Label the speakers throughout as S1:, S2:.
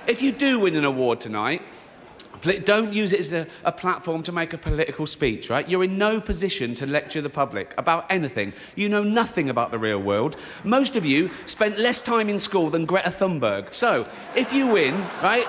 S1: if you do win an award tonight, don't use it as a platform to make a political speech, right? You're in no position to lecture the public about anything. You know nothing about the real world. Most of you spent less time in school than Greta Thunberg. So, if you win, right,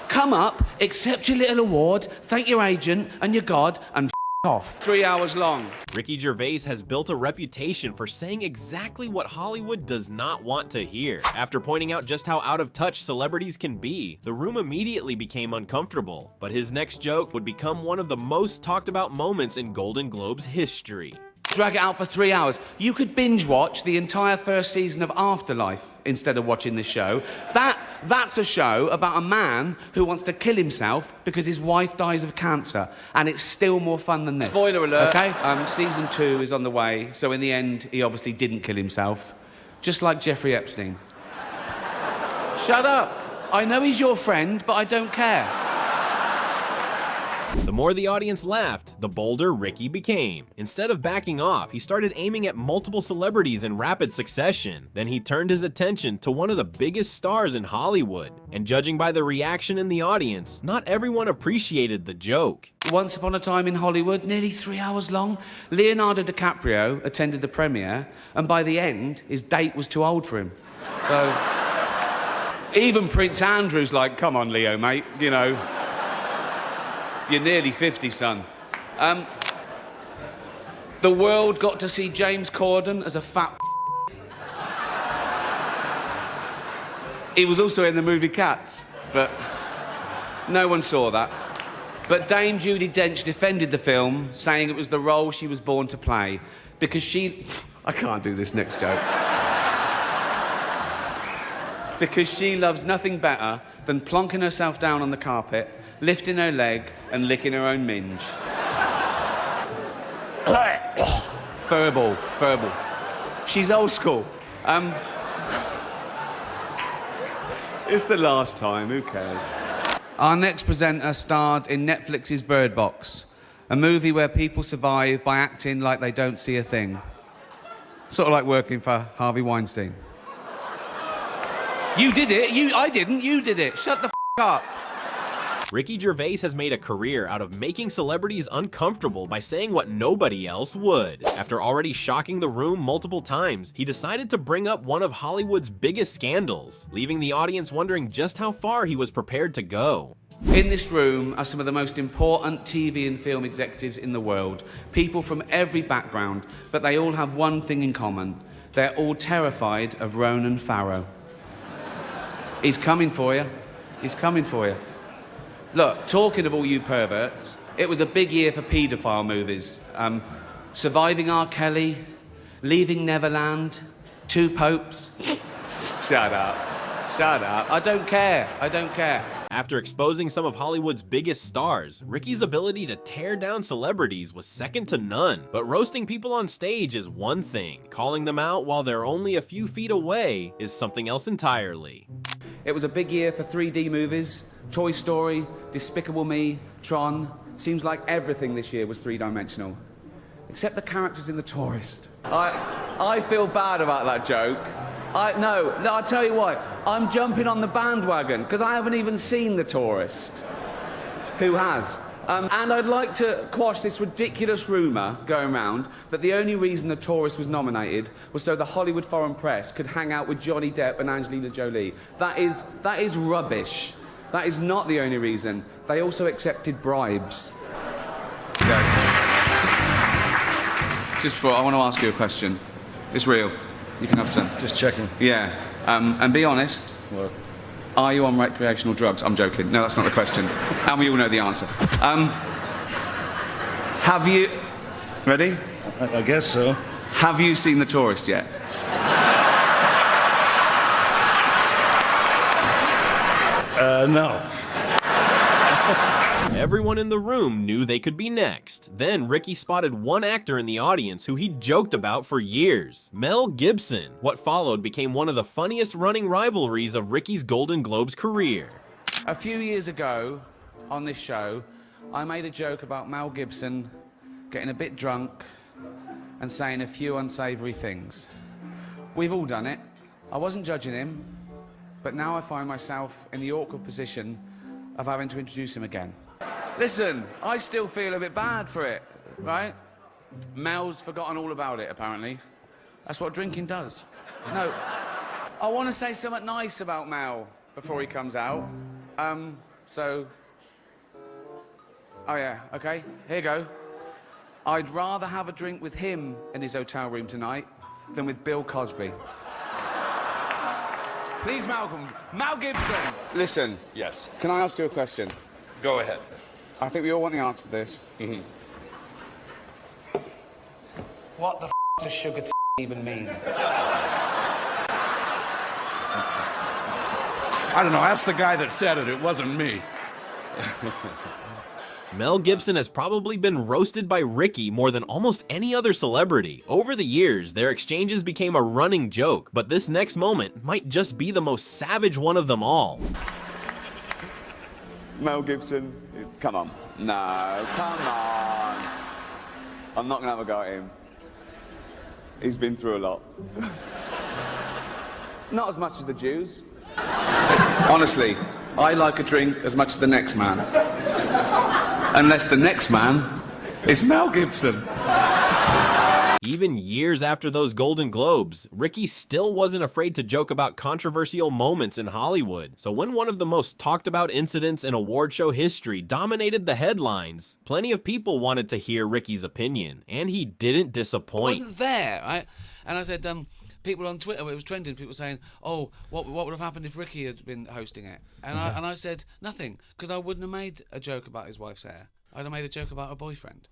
S1: come up, accept your little award, thank your agent and your God, and off. 3 hours long.
S2: Ricky Gervais has built a reputation for saying exactly what Hollywood does not want to hear. After pointing out just how out of touch celebrities can be, the room immediately became uncomfortable. But his next joke would become one of the most talked about moments in Golden Globes history.
S1: Drag it out for 3 hours. You could binge watch the entire first season of Afterlife instead of watching this show. That's a show about a man who wants to kill himself because his wife dies of cancer, and it's still more fun than this.
S3: Spoiler alert.
S1: Okay? Season 2 is on the way, so in the end, he obviously didn't kill himself. Just like Jeffrey Epstein. Shut up. I know he's your friend, but I don't care.
S2: The more the audience laughed, the bolder Ricky became. Instead of backing off, he started aiming at multiple celebrities in rapid succession. Then he turned his attention to one of the biggest stars in Hollywood. And judging by the reaction in the audience, not everyone appreciated the joke.
S1: Once Upon a Time in Hollywood, nearly 3 hours long. Leonardo DiCaprio attended the premiere, and by the end, his date was too old for him. So, even Prince Andrew's like, come on, Leo, mate, you know. You're nearly 50, son. The world got to see James Corden as a fat He was also in the movie Cats, but no one saw that. But Dame Judi Dench defended the film, saying it was the role she was born to play, because she... I can't do this next joke. Because she loves nothing better than plonking herself down on the carpet, lifting her leg and licking her own minge. Furball. She's old school. It's the last time, who cares? Our next presenter starred in Netflix's Bird Box, a movie where people survive by acting like they don't see a thing. Sort of like working for Harvey Weinstein. You did it. I didn't. You did it. Shut the up.
S2: Ricky Gervais has made a career out of making celebrities uncomfortable by saying what nobody else would. After already shocking the room multiple times, he decided to bring up one of Hollywood's biggest scandals, leaving the audience wondering just how far he was prepared to go.
S1: In this room are some of the most important TV and film executives in the world, people from every background, but they all have one thing in common. They're all terrified of Ronan Farrow. He's coming for you. He's coming for you. Look, talking of all you perverts, it was a big year for paedophile movies. Surviving R. Kelly, Leaving Neverland, Two Popes. Shut up. I don't care.
S2: After exposing some of Hollywood's biggest stars, Ricky's ability to tear down celebrities was second to none. But roasting people on stage is one thing. Calling them out while they're only a few feet away is something else entirely.
S1: It was a big year for 3D movies. Toy Story, Despicable Me, Tron. Seems like everything this year was three-dimensional. Except the characters in The Tourist. I feel bad about that joke. No, I'll tell you why. I'm jumping on the bandwagon, because I haven't even seen The Tourist. Who has? And I'd like to quash this ridiculous rumour going around that the only reason The Tourist was nominated was so the Hollywood foreign press could hang out with Johnny Depp and Angelina Jolie. That is rubbish. That is not the only reason. They also accepted bribes. Just before, I want to ask you a question. It's real. You can have some.
S3: Just checking.
S1: Yeah. And be honest.
S3: What?
S1: Are you on recreational drugs? I'm joking. No, that's not the question. And we all know the answer. Have you... Ready?
S3: I guess so.
S1: Have you seen The Tourist yet?
S3: No.
S2: Everyone in the room knew they could be next. Then Ricky spotted one actor in the audience who he'd joked about for years, Mel Gibson. What followed became one of the funniest running rivalries of Ricky's Golden Globes career.
S1: A few years ago, on this show, I made a joke about Mel Gibson getting a bit drunk and saying a few unsavoury things. We've all done it. I wasn't judging him. but now I find myself in the awkward position of having to introduce him again. Listen, I still feel a bit bad for it, right? Mel's forgotten all about it, apparently. That's what drinking does. No, I want to say something nice about Mel before he comes out. Oh yeah, okay, here you go. I'd rather have a drink with him in his hotel room tonight than with Bill Cosby. Please, Malcolm. Mel Gibson. Listen.
S4: Yes.
S1: Can I ask you a question?
S4: Go ahead.
S1: I think we all want the answer to this.
S4: Mm-hmm.
S1: What the does sugar even mean?
S4: I don't know. Ask the guy that said it. It wasn't me.
S2: Mel Gibson has probably been roasted by Ricky more than almost any other celebrity. Over the years, their exchanges became a running joke, but this next moment might just be the most savage one of them all.
S1: Mel Gibson, come on. No, come on. I'm not gonna have a go at him. He's been through a lot. Not as much as the Jews. Honestly, I like a drink as much as the next man. Unless the next man is Mel Gibson.
S2: Even years after those Golden Globes, Ricky still wasn't afraid to joke about controversial moments in Hollywood. So when one of the most talked about incidents in award show history dominated the headlines, plenty of people wanted to hear Ricky's opinion, and he didn't disappoint.
S5: I wasn't there, right? And I said, people on Twitter, it was trending, people saying, oh, what would have happened if Ricky had been hosting it? And I said, nothing, because I wouldn't have made a joke about his wife's hair. I'd have made a joke about her boyfriend.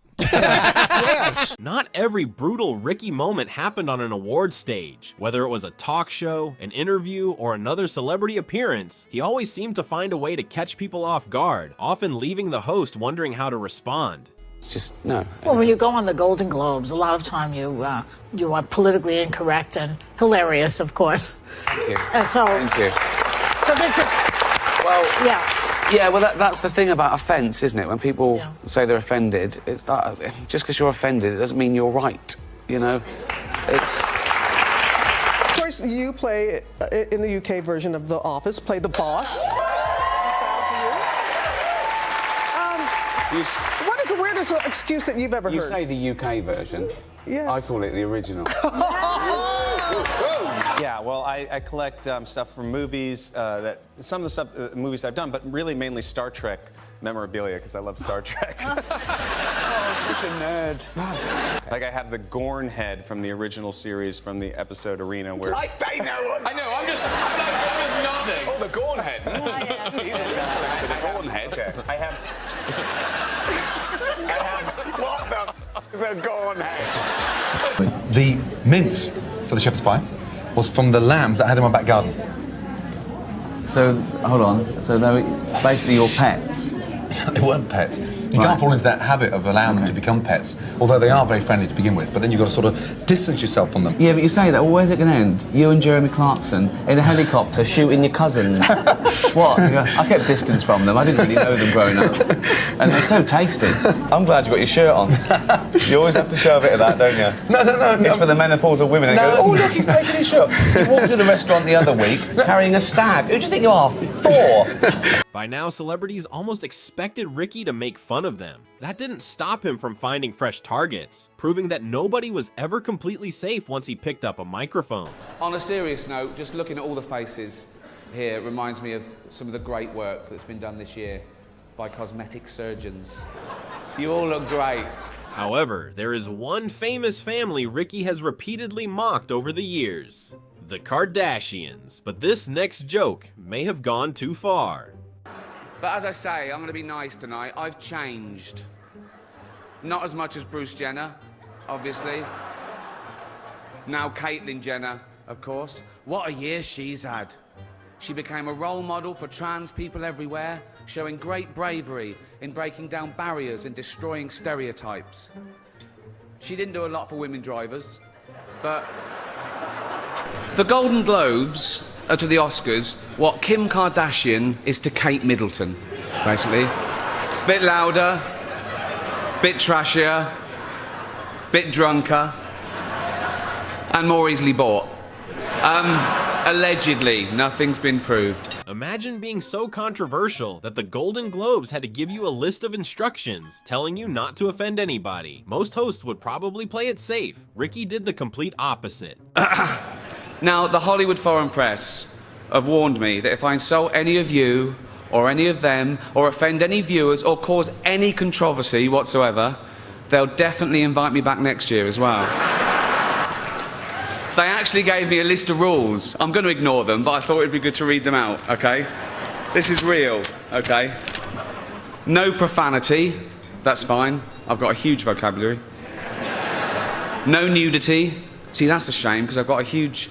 S2: Not every brutal Ricky moment happened on an award stage. Whether it was a talk show, an interview, or another celebrity appearance, he always seemed to find a way to catch people off guard, often leaving the host wondering how to respond.
S5: It's just, no.
S6: Well, when you go on the Golden Globes, a lot of time you are politically incorrect and hilarious, of course.
S5: Thank you.
S6: And so,
S5: Thank you.
S6: So this is,
S5: Well,
S6: yeah.
S5: Yeah, well, that's the thing about offence, isn't it? When people say they're offended, it's that, just because you're offended, it doesn't mean you're right, you know? It's...
S7: Of course, you play, in the UK version of The Office, play the boss. What is the weirdest excuse that you've ever heard?
S1: You say the UK version.
S7: Yeah.
S1: I call it the original.
S8: Yeah, well, I collect stuff from movies, some of the stuff, movies I've done, but really mainly Star Trek memorabilia, because I love Star Trek.
S1: Oh, such a nerd.
S8: Like I have the Gorn head from the original series from the episode Arena, where...
S4: They know what...
S9: I know, I'm just nodding.
S4: Oh, the Gorn head.
S1: The Gorn head.
S8: I have...
S4: What the f*** is a Gorn head?
S10: The mince for the shepherd's pie was from the lambs that I had in my back garden.
S1: So, hold on. So they were basically your pets?
S10: They weren't pets. You can't fall into that habit of allowing them to become pets, although they are very friendly to begin with, but then you've got to sort of distance yourself from them.
S1: Yeah, but you say that, well, where's it going to end? You and Jeremy Clarkson in a helicopter shooting your cousins. What? I kept distance from them. I didn't really know them growing up. And they're so tasty. I'm glad you got your shirt on. You always have to show a bit of that, don't you?
S10: No.
S1: It's for the menopausal women.
S10: No.
S1: Go, oh, look, he's taking his shirt. He walked to the restaurant the other week carrying a stag. Who do you think you are? 4.
S2: By now, celebrities almost expected Ricky to make fun of them. That didn't stop him from finding fresh targets, proving that nobody was ever completely safe once he picked up a microphone.
S1: On a serious note, just looking at all the faces here reminds me of some of the great work that's been done this year by cosmetic surgeons. You all look great.
S2: However, there is one famous family Ricky has repeatedly mocked over the years: the Kardashians. But this next joke may have gone too far.
S1: But as I say, I'm going to be nice tonight. I've changed. Not as much as Bruce Jenner, obviously. Now Caitlyn Jenner, of course. What a year she's had. She became a role model for trans people everywhere, showing great bravery in breaking down barriers and destroying stereotypes. She didn't do a lot for women drivers, but... The Golden Globes are to the Oscars what Kim Kardashian is to Kate Middleton, basically. Bit louder, bit trashier, bit drunker, and more easily bought. Allegedly. Nothing's been proved.
S2: Imagine being so controversial that the Golden Globes had to give you a list of instructions telling you not to offend anybody. Most hosts would probably play it safe. Ricky did the complete opposite.
S1: Now, the Hollywood Foreign Press have warned me that if I insult any of you, or any of them, or offend any viewers, or cause any controversy whatsoever, they'll definitely invite me back next year as well. They actually gave me a list of rules. I'm going to ignore them, but I thought it'd be good to read them out, okay? This is real, okay? No profanity. That's fine. I've got a huge vocabulary. No nudity. See, that's a shame, because I've got a huge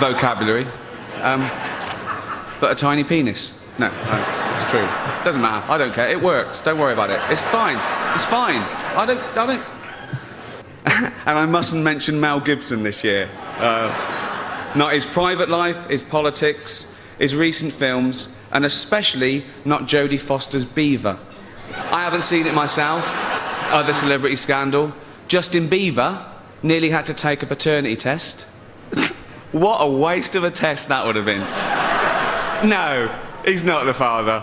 S1: vocabulary. But a tiny penis. No, it's true. Doesn't matter. I don't care. It works. Don't worry about it. It's fine. It's fine. I don't... And I mustn't mention Mel Gibson this year. Not his private life, his politics, his recent films, and especially not Jodie Foster's Beaver. I haven't seen it myself. Other celebrity scandal. Justin Bieber nearly had to take a paternity test. What a waste of a test that would have been. No, he's not the father.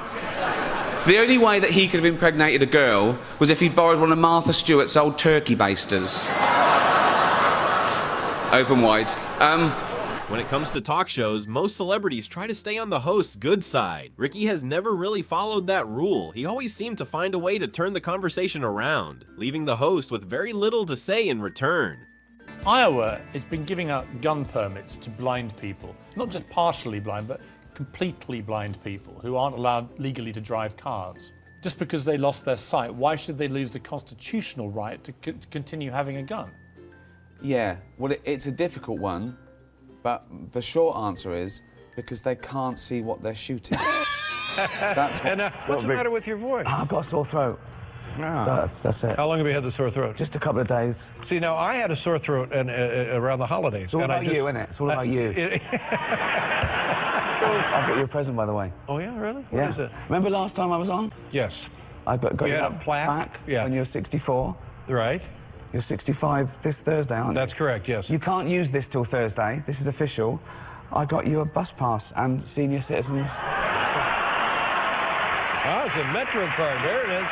S1: The only way that he could have impregnated a girl was if he'd borrowed one of Martha Stewart's old turkey basters. Open wide.
S2: When it comes to talk shows, most celebrities try to stay on the host's good side. Ricky has never really followed that rule. He always seemed to find a way to turn the conversation around, leaving the host with very little to say in return.
S11: Iowa has been giving out gun permits to blind people. Not just partially blind, but completely blind people who aren't allowed legally to drive cars. Just because they lost their sight, why should they lose the constitutional right to continue having a gun?
S1: Yeah, well, it's a difficult one, but the short answer is because they can't see what they're shooting. That's what...
S12: And what's the matter with your voice?
S13: I've got a sore throat. That's it.
S12: How long have you had the sore throat?
S13: Just a couple of days.
S12: See, now, I had a sore throat around the holidays.
S13: It's all about you, isn't it? It's all about you. I've got you a present, by the way.
S12: Oh, yeah, really? What is it?
S13: Remember last time I was on?
S12: Yes.
S13: I got you
S12: a
S13: that
S12: plaque
S13: back when you were 64.
S12: Right.
S13: You're 65 this Thursday, aren't you?
S12: That's correct, yes.
S13: You can't use this till Thursday. This is official. I got you a bus pass and senior citizens.
S12: Oh, it's a Metro card. There it is.